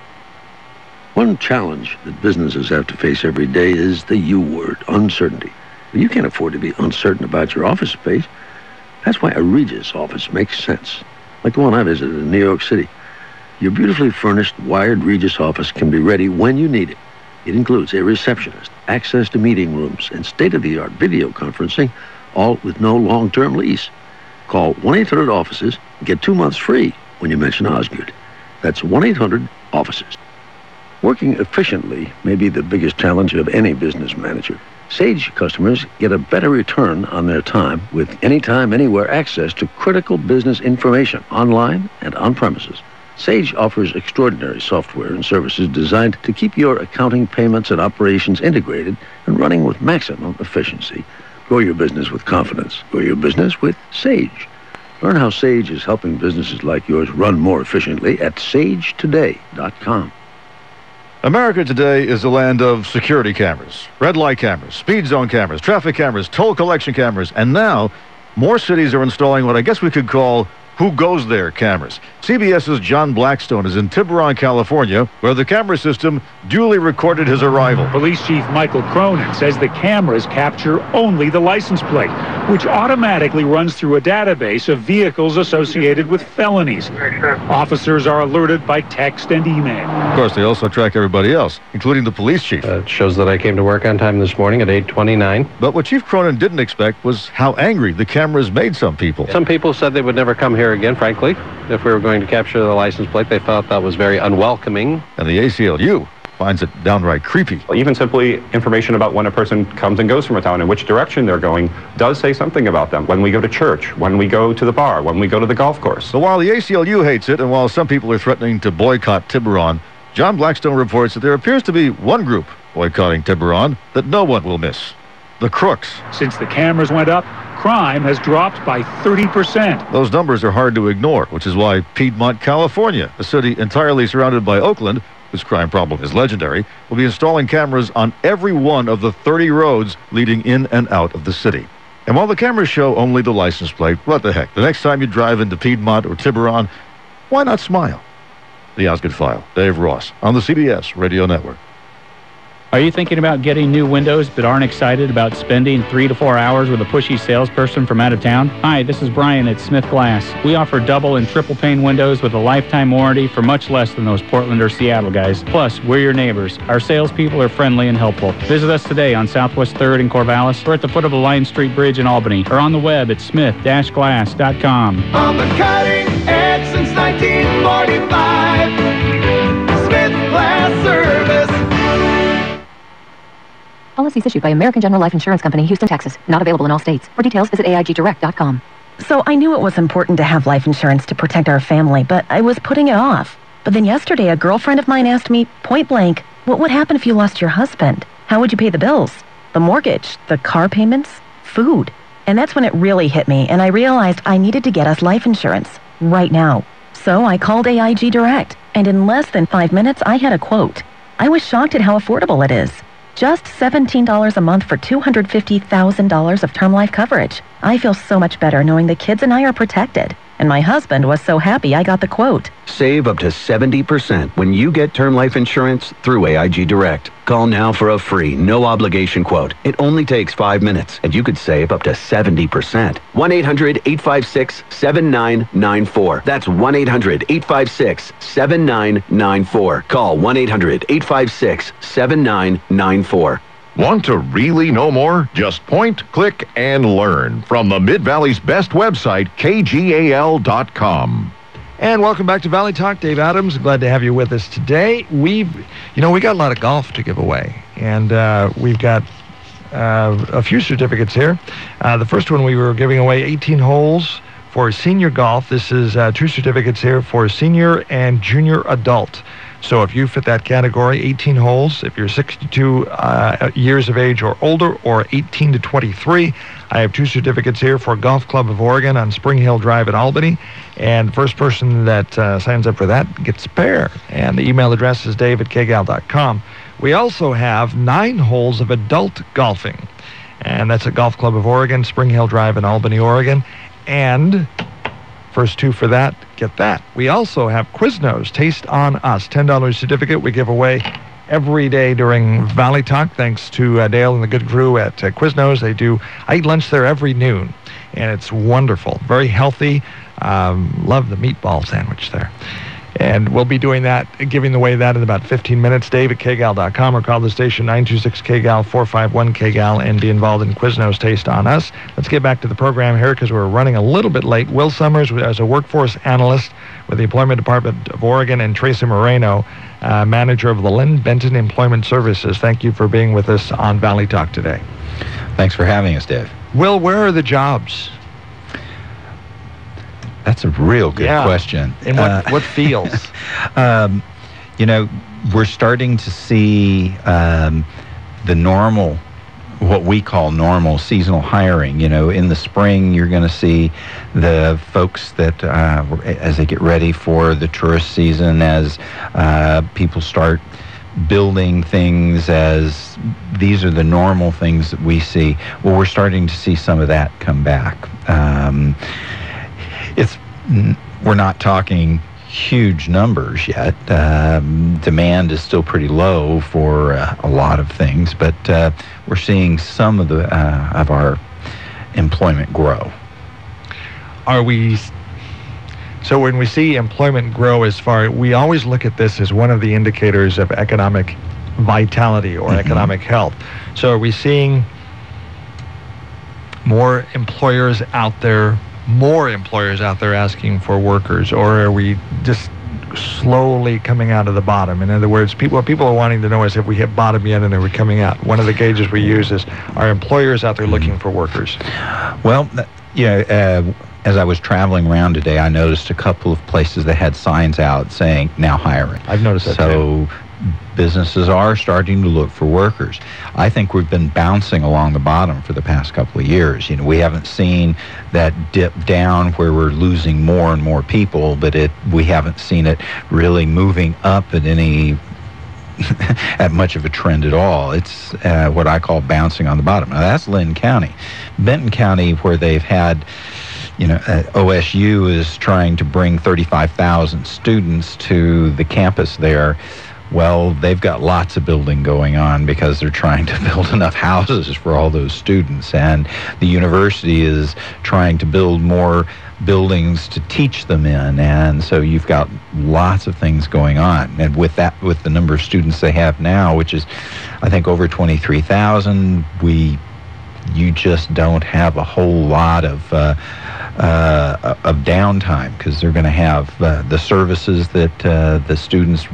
One challenge that businesses have to face every day is the U word, uncertainty. You can't afford to be uncertain about your office space. That's why a Regis office makes sense, like the one I visited in New York City. your beautifully furnished wired Regis office can be ready when you need it. It includes a receptionist, access to meeting rooms, and state-of-the-art video conferencing, all with no long-term lease. Call 1-800-OFFICES and get 2 months free when you mention Osgood. That's 1-800-OFFICES. Working efficiently may be the biggest challenge of any business manager. Sage customers get a better return on their time with anytime, anywhere access to critical business information online and on premises. Sage offers extraordinary software and services designed to keep your accounting, payments, and operations integrated and running with maximum efficiency. Grow your business with confidence. Grow your business with Sage. Learn how Sage is helping businesses like yours run more efficiently at sagetoday.com. America today is a land of security cameras, red light cameras, speed zone cameras, traffic cameras, toll collection cameras, and now more cities are installing what I guess we could call who goes there cameras. CBS's John Blackstone is in Tiburon, California, where the camera system duly recorded his arrival. Police Chief Michael Cronin says the cameras capture only the license plate, which automatically runs through a database of vehicles associated with felonies. Officers are alerted by text and email. Of course, they also track everybody else, including the police chief. It shows that I came to work on time this morning at 8:29. But what Chief Cronin didn't expect was how angry the cameras made some people. Some people said they would never come here again, frankly. If we were going to capture the license plate, they felt that was very unwelcoming. And the ACLU finds it downright creepy. Even simply information about when a person comes and goes from a town and which direction they're going does say something about them. When we go to church, when we go to the bar, when we go to the golf course. So while the ACLU hates it, and while some people are threatening to boycott Tiburon, John Blackstone reports that there appears to be one group boycotting Tiburon that no one will miss: the crooks. Since the cameras went up, crime has dropped by 30%. Those numbers are hard to ignore, which is why Piedmont, California, a city entirely surrounded by Oakland, whose crime problem is legendary, will be installing cameras on every one of the 30 roads leading in and out of the city. And while the cameras show only the license plate, what the heck? The next time you drive into Piedmont or Tiburon, why not smile? The Osgood File, Dave Ross, on the CBS Radio Network. Are you thinking about getting new windows but aren't excited about spending 3 to 4 hours with a pushy salesperson from out of town? Hi, this is Brian at Smith Glass. We offer double and triple pane windows with a lifetime warranty for much less than those Portland or Seattle guys. Plus, we're your neighbors. Our salespeople are friendly and helpful. Visit us today on Southwest 3rd in Corvallis or at the foot of the Lion Street Bridge in Albany or on the web at smith-glass.com. On the cutting edge since 1945, Smith Glass Service. Policies issued by American General Life Insurance Company, Houston, Texas. Not available in all states. For details, visit AIGdirect.com. So I knew it was important to have life insurance to protect our family, but I was putting it off. But then yesterday, a girlfriend of mine asked me, point blank, what would happen if you lost your husband? How would you pay the bills? The mortgage? The car payments? Food? And that's when it really hit me, and I realized I needed to get us life insurance. Right now. So I called AIG Direct, and in less than 5 minutes, I had a quote. I was shocked at how affordable it is. Just $17 a month for $250,000 of term life coverage. I feel so much better knowing the kids and I are protected. And my husband was so happy I got the quote. Save up to 70% when you get term life insurance through AIG Direct. Call now for a free, no-obligation quote. It only takes 5 minutes, and you could save up to 70%. 1-800-856-7994. That's 1-800-856-7994. Call 1-800-856-7994. Want to really know more? Just point, click, and learn from the Mid-Valley's best website, KGAL.com. And welcome back to Valley Talk. Dave Adams, glad to have you with us today. We got a lot of golf to give away, and we've got a few certificates here. The first one, we were giving away 18 holes for senior golf. This is 2 certificates here for senior and junior adult. So if you fit that category, 18 holes, if you're 62 years of age or older, or 18 to 23, I have 2 certificates here for Golf Club of Oregon on Spring Hill Drive in Albany. And the first person that signs up for that gets a pair. And the email address is dave@kgal.com. We also have 9 holes of adult golfing. And that's at Golf Club of Oregon, Spring Hill Drive in Albany, Oregon. And first 2 for that, get that. We also have Quiznos, Taste on Us, $10 certificate we give away every day during Valley Talk, thanks to Dale and the good crew at Quiznos. I eat lunch there every noon, and it's wonderful. Very healthy. Love the meatball sandwich there. And we'll be doing that, giving away that in about 15 minutes. Dave at KGAL.com or call the station 926-KGAL, 451-KGAL, and be involved in Quiznos Taste on Us. Let's get back to the program here because we're running a little bit late. Will Summers as a workforce analyst with the Employment Department of Oregon, and Tracy Moreno, manager of the Linn Benton Employment Services. Thank you for being with us on Valley Talk today. Thanks for having us, Dave. Will, where are the jobs? That's a real good question. In what fields? We're starting to see the normal, what we call normal seasonal hiring. In the spring, you're going to see the folks that, as they get ready for the tourist season, as people start building things, as these are the normal things that we see. Well, we're starting to see some of that come back. We're not talking huge numbers yet. Demand is still pretty low for a lot of things, but we're seeing some of our employment grow. So when we see employment grow, we always look at this as one of the indicators of economic vitality or economic health. So are we seeing more employers out there asking for workers, or are we just slowly coming out of the bottom? In other words, what people are wanting to know is, have we hit bottom yet, and are we coming out? One of the gauges we use is, are employers out there looking for workers? Well, as I was traveling around today, I noticed a couple of places that had signs out saying, now hiring. I've noticed that too. Businesses are starting to look for workers. I think we've been bouncing along the bottom for the past couple of years. We haven't seen that dip down where we're losing more and more people, but we haven't seen it really moving up at much of a trend at all. It's what I call bouncing on the bottom. Now that's Linn County. Benton County, where they've had OSU is trying to bring 35,000 students to the campus there. Well, they've got lots of building going on because they're trying to build enough houses for all those students. And the university is trying to build more buildings to teach them in. And so you've got lots of things going on. And with the number of students they have now, which is, I think, over 23,000, you just don't have a whole lot of downtime, because they're going to have the services that the students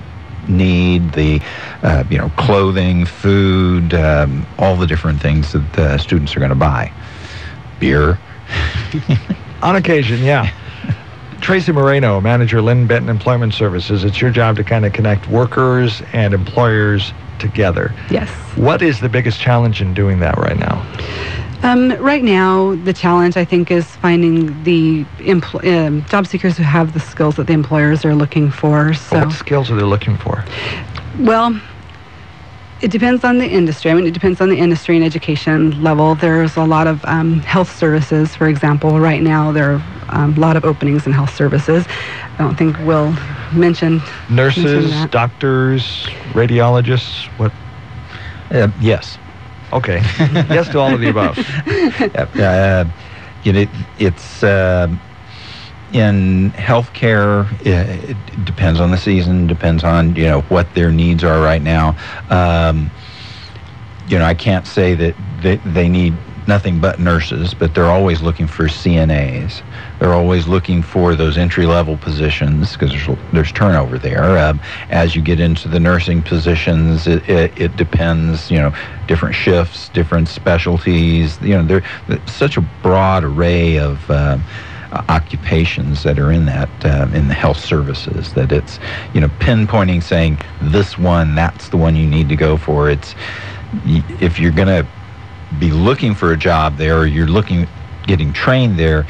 need, the clothing, food, all the different things that students are going to buy. Beer. On occasion, yeah. Tracy Moreno, manager, Linn Benton Employment Services. It's your job to kind of connect workers and employers together. Yes. What is the biggest challenge in doing that right now? Right now, the challenge, I think, is finding the job seekers who have the skills that the employers are looking for. So, what skills are they looking for? Well, it depends on the industry. It depends on the industry and education level. There's a lot of health services, for example. Right now, there are a lot of openings in health services. I don't think Will mentioned nurses, doctors, radiologists. What? Yes. Okay. Yes to all of the above. It's in healthcare. It depends on the season. Depends on what their needs are right now. I can't say that they need nothing but nurses, but they're always looking for CNAs. They're always looking for those entry-level positions because there's turnover there. As you get into the nursing positions, it depends, different shifts, different specialties. There's such a broad array of occupations that are in that, in the health services, that it's, pinpointing, saying this one, that's the one you need to go for. If you're going to be looking for a job there, or you're getting trained there,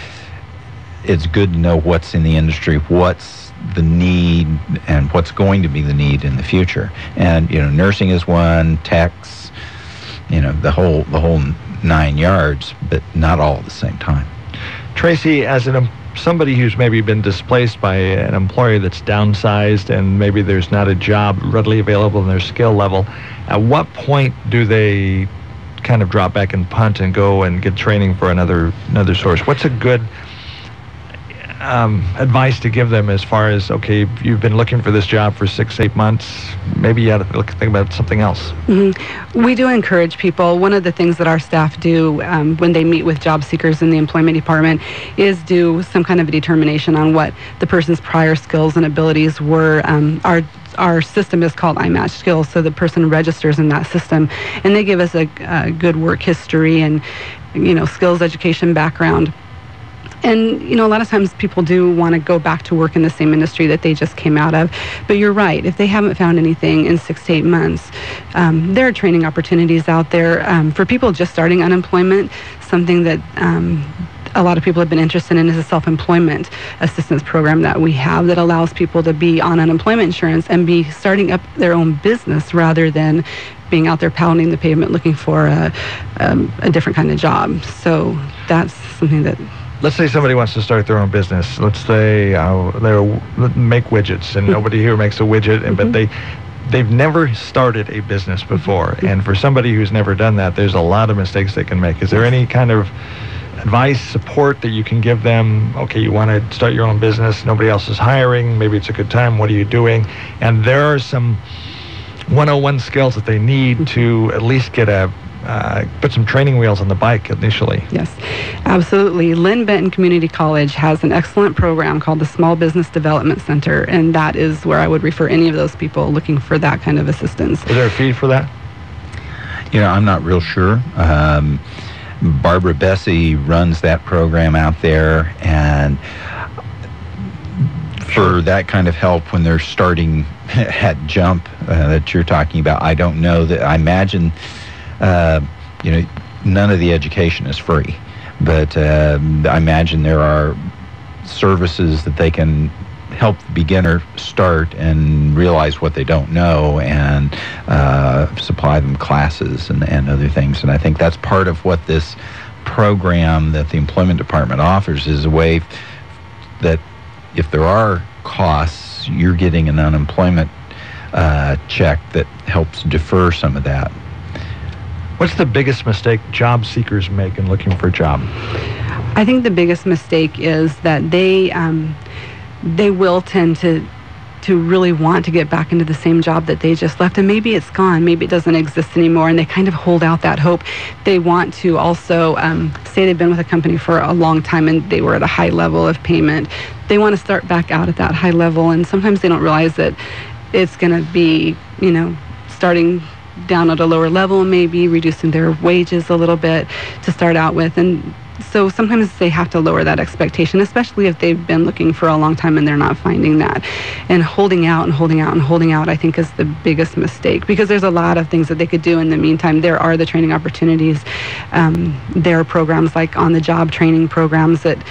it's good to know what's in the industry, what's the need, and what's going to be the need in the future. And nursing is one, techs, the whole 9 yards, but not all at the same time. Tracy, as somebody who's maybe been displaced by an employer that's downsized, and maybe there's not a job readily available in their skill level, at what point do they kind of drop back and punt and go and get training for another source? What's a good advice to give them as far as, okay, if you've been looking for this job for 6-8 months, maybe you ought to think about something else? Mm-hmm. We do encourage people. One of the things that our staff do when they meet with job seekers in the employment department is do some kind of a determination on what the person's prior skills and abilities were. Our system is called iMatch Skills, so the person registers in that system, and they give us a good work history and, skills, education, background. And, a lot of times people do want to go back to work in the same industry that they just came out of. But you're right. If they haven't found anything in 6 to 8 months, there are training opportunities out there. For people just starting unemployment, something that a lot of people have been interested in is a self-employment assistance program that we have that allows people to be on unemployment insurance and be starting up their own business rather than being out there pounding the pavement looking for a different kind of job. So that's something that... Let's say somebody wants to start their own business. Let's say they make widgets, and nobody here makes a widget, but they've never started a business before. And for somebody who's never done that, there's a lot of mistakes they can make. Is there any kind of advice, support that you can give them? Okay, you want to start your own business, nobody else is hiring, maybe it's a good time, what are you doing? And there are some 101 skills that they need to at least get put some training wheels on the bike initially. Yes, absolutely. Linn Benton Community College has an excellent program called the Small Business Development Center, and that is where I would refer any of those people looking for that kind of assistance. Is there a fee for that? I'm not real sure. Barbara Bessie runs that program out there, and for that kind of help when they're starting at jump that you're talking about, I don't know that. I imagine none of the education is free, but I imagine there are services that they can help the beginner start and realize what they don't know, and supply them classes and other things. And I think that's part of what this program that the employment department offers is a way that if there are costs, you're getting an unemployment check that helps defer some of that. What's the biggest mistake job seekers make in looking for a job? I think the biggest mistake is that they will tend to really want to get back into the same job that they just left, and maybe it's gone, maybe it doesn't exist anymore, and they kind of hold out that hope. They want to also say they've been with a company for a long time and they were at a high level of payment. They want to start back out at that high level, and sometimes they don't realize that it's going to be, starting down at a lower level, maybe reducing their wages a little bit to start out with. And so sometimes they have to lower that expectation, especially if they've been looking for a long time and they're not finding that. And holding out and holding out and holding out, I think, is the biggest mistake, because there's a lot of things that they could do in the meantime. There are the training opportunities. There are programs like on-the-job training programs that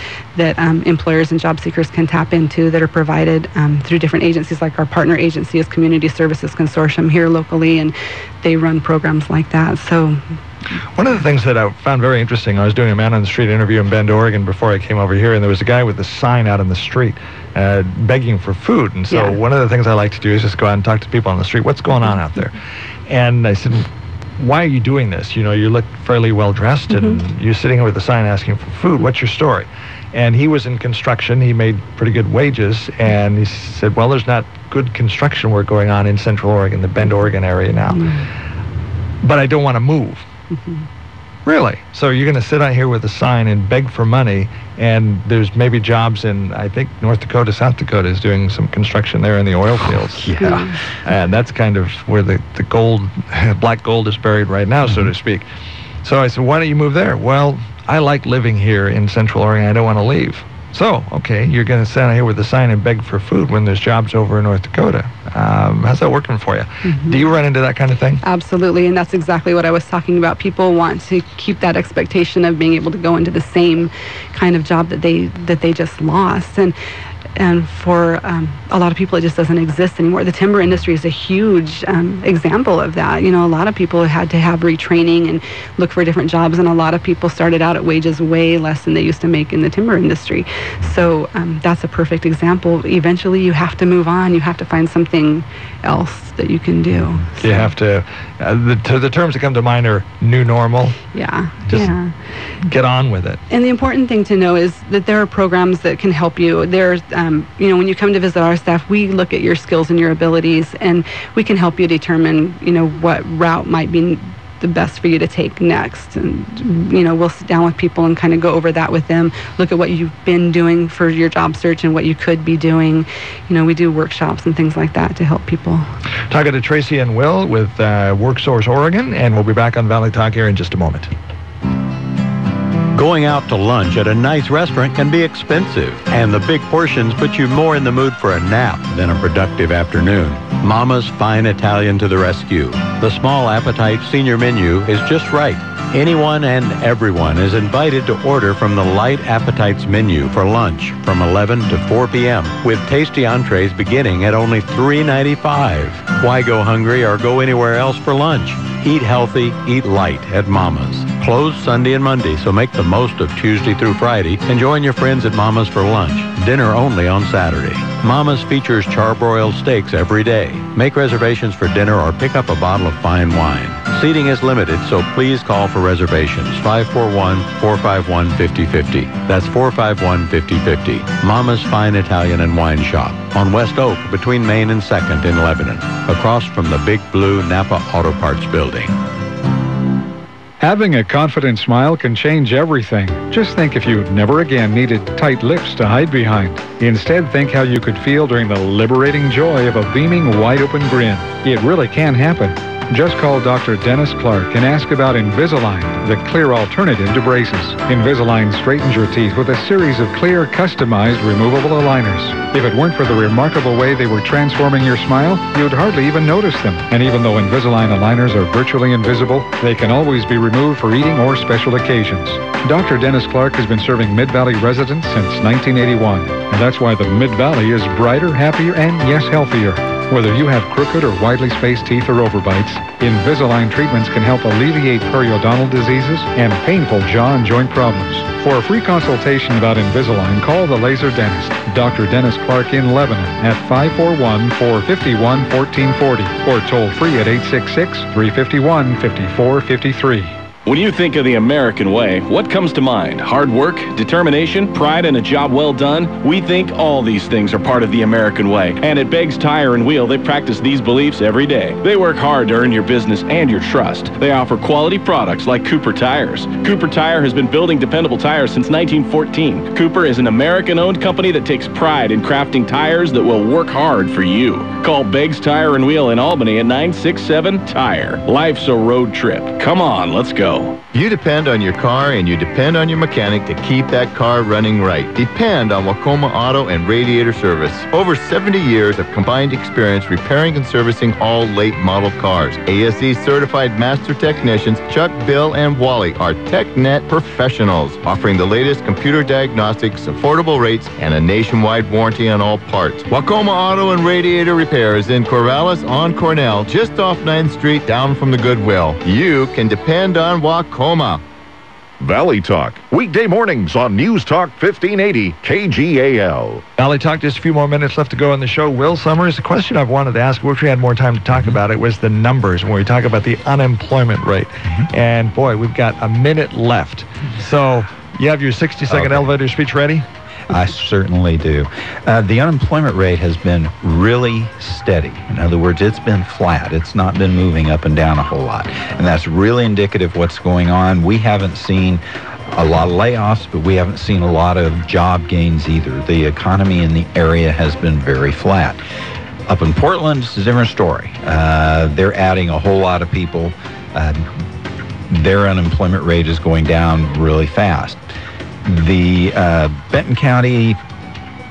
employers and job seekers can tap into that are provided through different agencies, like our partner agency is Community Services Consortium here locally, and they run programs like that. So one of the things that I found very interesting, I was doing a man-on-the-street interview in Bend, Oregon before I came over here, and there was a guy with a sign out on the street begging for food. And so one of the things I like to do is just go out and talk to people on the street. What's going on out there? And I said, why are you doing this? You look fairly well-dressed, and you're sitting here with a sign asking for food. What's your story? And he was in construction. He made pretty good wages, and he said, well, there's not good construction work going on in Central Oregon, the Bend, Oregon area now. But I don't want to move. Really? So you're going to sit out here with a sign and beg for money, and there's maybe jobs in, I think, North Dakota, South Dakota is doing some construction there in the oil fields. And that's kind of where the gold, black gold is buried right now, so to speak. So I said, why don't you move there? Well, I like living here in Central Oregon. I don't want to leave. So, okay, you're going to sit out here with a sign and beg for food when there's jobs over in North Dakota. How's that working for you? Do you run into that kind of thing? Absolutely, and that's exactly what I was talking about. People want to keep that expectation of being able to go into the same kind of job that they just lost. And And for a lot of people, it just doesn't exist anymore. The timber industry is a huge example of that. You know, a lot of people had to have retraining and look for different jobs, and a lot of people started out at wages way less than they used to make in the timber industry. So that's a perfect example. Eventually, you have to move on. You have to find something else that you can do. You have to, the terms that come to mind are new normal. Yeah. Just get on with it. And the important thing to know is that there are programs that can help you. There's, you know, when you come to visit our staff, we look at your skills and your abilities, and we can help you determine, you know, what route might be the best for you to take next. And, you know, we'll sit down with people and kind of go over that with them, look at what you've been doing for your job search and what you could be doing. You know, we do workshops and things like that to help people. Talking to Tracy and Will with Worksource Oregon, and we'll be back on Valley Talk here in just a moment. Going out to lunch at a nice restaurant can be expensive, and the big portions put you more in the mood for a nap than a productive afternoon. Mama's Fine Italian to the rescue. The small appetite senior menu is just right. Anyone and everyone is invited to order from the Light Appetites menu for lunch from 11 to 4 p.m. with tasty entrees beginning at only $3.95. Why go hungry or go anywhere else for lunch? Eat healthy, eat light at Mama's. Closed Sunday and Monday, so make the most of Tuesday through Friday and join your friends at Mama's for lunch. Dinner only on Saturday. Mama's features charbroiled steaks every day. Make reservations for dinner or pick up a bottle of fine wine. Seating is limited, so please call for reservations. 541-451-5050. That's 451-5050. Mama's Fine Italian and Wine Shop on West Oak between Main and 2nd in Lebanon, across from the Big Blue Napa Auto Parts building. Having a confident smile can change everything. Just think if you never again needed tight lips to hide behind. Instead, think how you could feel during the liberating joy of a beaming, wide-open grin. It really can happen. Just call Dr. Dennis Clark and ask about Invisalign, the clear alternative to braces. Invisalign straightens your teeth with a series of clear, customized, removable aligners. If it weren't for the remarkable way they were transforming your smile, you'd hardly even notice them. And even though Invisalign aligners are virtually invisible, they can always be removed for eating or special occasions. Dr. Dennis Clark has been serving Mid-Valley residents since 1981. And that's why the Mid-Valley is brighter, happier, and yes, healthier. Whether you have crooked or widely spaced teeth or overbites, Invisalign treatments can help alleviate periodontal diseases and painful jaw and joint problems. For a free consultation about Invisalign, call the Laser Dentist, Dr. Dennis Clark in Lebanon at 541-451-1440 or toll free at 866-351-5453. When you think of the American way, what comes to mind? Hard work, determination, pride in a job well done? We think all these things are part of the American way. And at Beggs Tire and Wheel, they practice these beliefs every day. They work hard to earn your business and your trust. They offer quality products like Cooper Tires. Cooper Tire has been building dependable tires since 1914. Cooper is an American-owned company that takes pride in crafting tires that will work hard for you. Call Beggs Tire and Wheel in Albany at 967-TIRE. Life's a road trip. Come on, let's go. You depend on your car and you depend on your mechanic to keep that car running right. Depend on Wacoma Auto and Radiator Service. Over 70 years of combined experience repairing and servicing all late model cars. ASE certified master technicians Chuck, Bill, and Wally are TechNet professionals, offering the latest computer diagnostics, affordable rates, and a nationwide warranty on all parts. Wacoma Auto and Radiator Repairs in Corvallis on Cornell, just off 9th Street, down from the Goodwill. You can depend on Wacoma. Valley Talk, weekday mornings on News Talk 1580 KGAL. Valley Talk, just a few more minutes left to go on the show. Will Summers, the question I've wanted to ask, wish we had more time to talk about it, was the numbers when we talk about the unemployment rate. And boy, we've got a minute left. So you have your 60-second elevator speech ready? I certainly do. The unemployment rate has been really steady. In other words, it's been flat. It's not been moving up and down a whole lot. And that's really indicative of what's going on. We haven't seen a lot of layoffs, but we haven't seen a lot of job gains either. The economy in the area has been very flat. Up in Portland, it's a different story. They're adding a whole lot of people. Their unemployment rate is going down really fast. The Benton County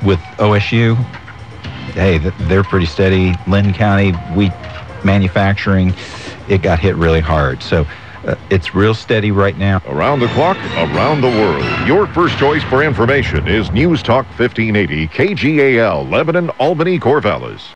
with OSU, hey, they're pretty steady. Linn County, wheat manufacturing, it got hit really hard. So It's real steady right now. Around the clock, around the world. Your first choice for information is News Talk 1580, KGAL, Lebanon, Albany, Corvallis.